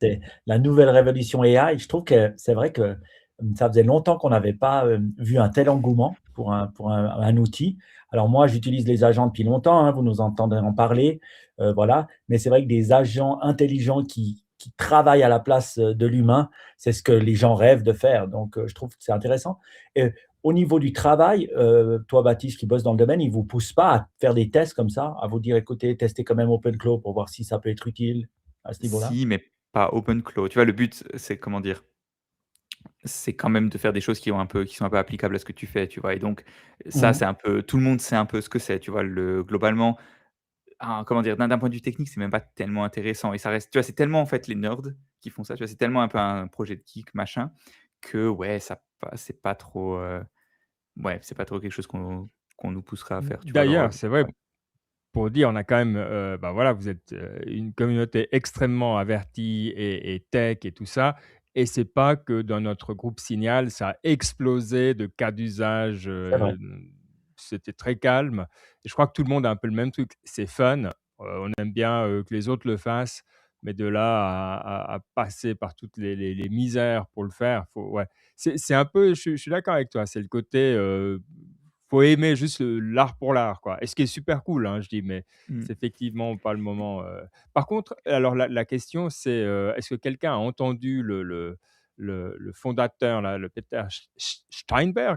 C'est la nouvelle révolution AI. Je trouve que c'est vrai que, ça faisait longtemps qu'on n'avait pas, vu un tel engouement pour un outil. Alors moi, j'utilise les agents depuis longtemps, hein, vous nous entendez en parler, voilà. Mais c'est vrai que des agents intelligents qui travaillent à la place, de l'humain, c'est ce que les gens rêvent de faire. Donc, je trouve que c'est intéressant. Et au niveau du travail, toi, Baptiste, qui bosse dans le domaine, ils vous poussent pas à faire des tests comme ça? À vous dire: «Écoutez, testez quand même OpenClaw pour voir si ça peut être utile», à ce niveau-là? Si, mais pas OpenClaw. Tu vois, le but, c'est comment dire? C'est quand même de faire des choses qui sont un peu applicables à ce que tu fais, tu vois? Et donc ça, Mmh. c'est un peu tout le monde sait un peu ce que c'est, tu vois? Le globalement, comment dire? D'un point de vue technique, c'est même pas tellement intéressant et ça reste tu vois? C'est tellement, en fait, les nerds qui font ça, tu vois? C'est tellement un peu un projet de geek, machin, que ouais, ça pas c'est pas trop, ouais, c'est pas trop quelque chose qu'on nous pousserait à faire, tu vois? Alors, Mmh. ouais. D'ailleurs, c'est vrai, pour dire, on a quand même, bah, voilà, vous êtes, une communauté extrêmement avertie et tech et tout ça, et c'est pas que dans notre groupe Signal, ça a explosé de cas d'usage, C'est vrai. c'était très calme, et je crois que tout le monde a un peu le même truc. C'est fun, on aime bien, que les autres le fassent, mais de là à passer par toutes les misères pour le faire, faut ouais. C'est un peu, je suis d'accord avec toi, c'est le côté, faut aimer juste l'art pour l'art, quoi, et ce qui est super cool, hein, je dis, mais Mmh. c'est effectivement pas le moment, Par contre, alors la question c'est, est-ce que quelqu'un a entendu le fondateur là, le Peter Steinberg?